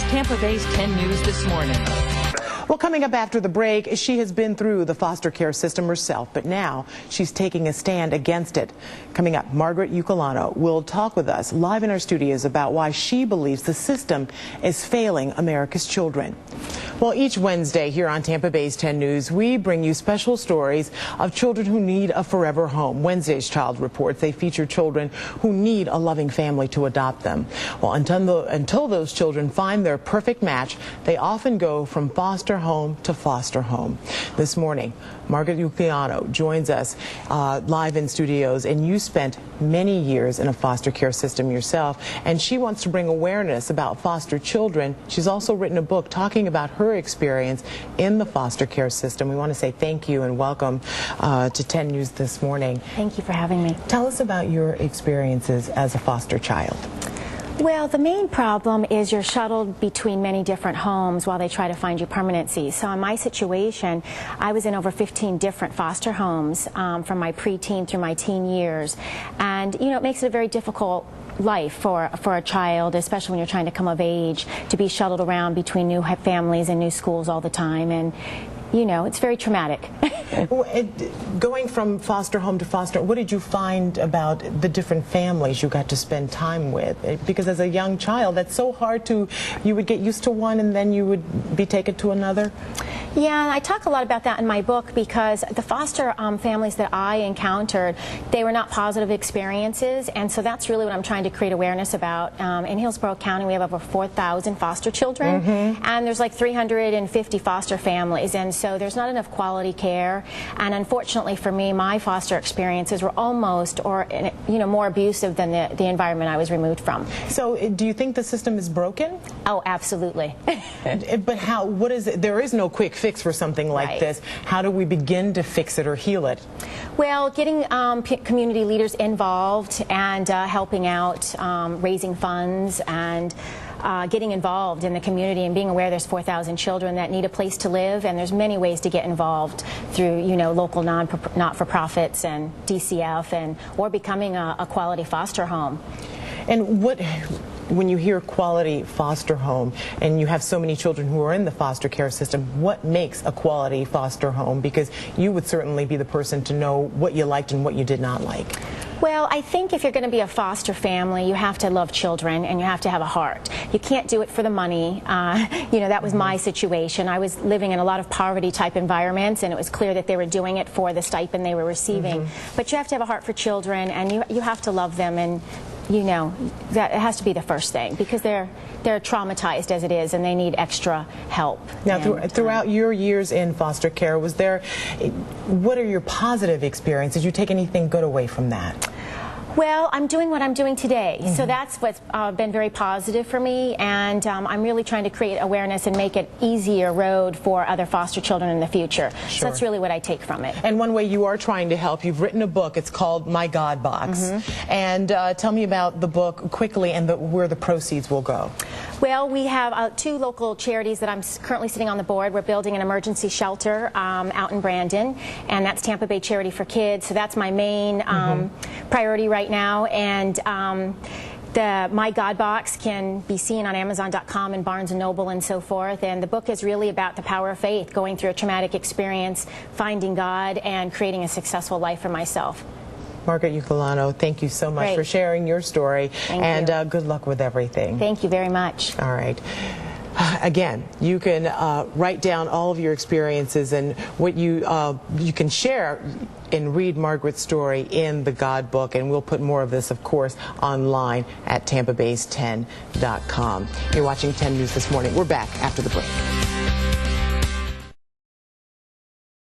Tampa Bay's 10 News This Morning. Well, coming up after the break, she has been through the foster care system herself, but now she's taking a stand against it. Coming up, Margaret Iuculano will talk with us live in our studios about why she believes the system is failing America's children. Well, each Wednesday here on Tampa Bay's 10 News, we bring you special stories of children who need a forever home. Wednesday's Child Reports, they feature children who need a loving family to adopt them. Well, until those children find their perfect match, they often go from foster home to foster home. This morning, Margaret Iuculano joins us live in studios, and you spent many years in a foster care system yourself, and she wants to bring awareness about foster children. She's also written a book talking about her experience in the foster care system. We want to say thank you and welcome to 10 News This Morning. Thank you for having me. Tell us about your experiences as a foster child. Well, the main problem is you're shuttled between many different homes while they try to find you permanency. So in my situation, I was in over 15 different foster homes from my preteen through my teen years. And, you know, it makes it a very difficult life for a child, especially when you're trying to come of age, to be shuttled around between new families and new schools all the time. And, you know, it's very traumatic. Going from foster home to foster, what did you find about the different families you got to spend time with? Because as a young child, that's so hard to, you would get used to one and then you would be taken to another? Yeah, and I talk a lot about that in my book because the foster families that I encountered, they were not positive experiences, and so that's really what I'm trying to create awareness about. In Hillsborough County, we have over 4,000 foster children, and there's like 350 foster families, and so there's not enough quality care. And unfortunately for me, my foster experiences were almost, or you know, more abusive than the environment I was removed from. So, do you think the system is broken? Oh, absolutely. But how? What is it? There is no quick fix for something like this. How do we begin to fix it or heal it? Well, getting community leaders involved and helping out, raising funds, and getting involved in the community and being aware there's 4,000 children that need a place to live, and there's many ways to get involved through, you know, local not-for-profits and DCF, or becoming a quality foster home. And when you hear quality foster home and you have so many children who are in the foster care system, what makes a quality foster home? Because you would certainly be the person to know what you liked and what you did not like. Well, I think if you're going to be a foster family, you have to love children and you have to have a heart. You can't do it for the money. You know, that was my situation. I was living in a lot of poverty-type environments, and it was clear that they were doing it for the stipend they were receiving. But you have to have a heart for children, and you have to love them, and you know, that it has to be the first thing, because they're traumatized as it is, and they need extra help. Now, throughout your years in foster care, what are your positive experiences? Did you take anything good away from that? Well, I'm doing what I'm doing today, so that's what's been very positive for me, and I'm really trying to create awareness and make it easier road for other foster children in the future. Sure. So that's really what I take from it. And one way you are trying to help, you've written a book. It's called My God Box. And tell me about the book quickly and where the proceeds will go. Well, we have 2 local charities that I'm currently sitting on the board. We're building an emergency shelter out in Brandon, and that's Tampa Bay Charity for Kids. So that's my main priority right now. And the My God Box can be seen on Amazon.com and Barnes & Noble and so forth. And the book is really about the power of faith, going through a traumatic experience, finding God, and creating a successful life for myself. Margaret Iuculano, thank you so much for sharing your story, and good luck with everything. Thank you very much. All right. Again, you can write down all of your experiences and what you can share and read Margaret's story in the God Book, and we'll put more of this, of course, online at TampaBays10.com. You're watching 10 News This Morning. We're back after the break.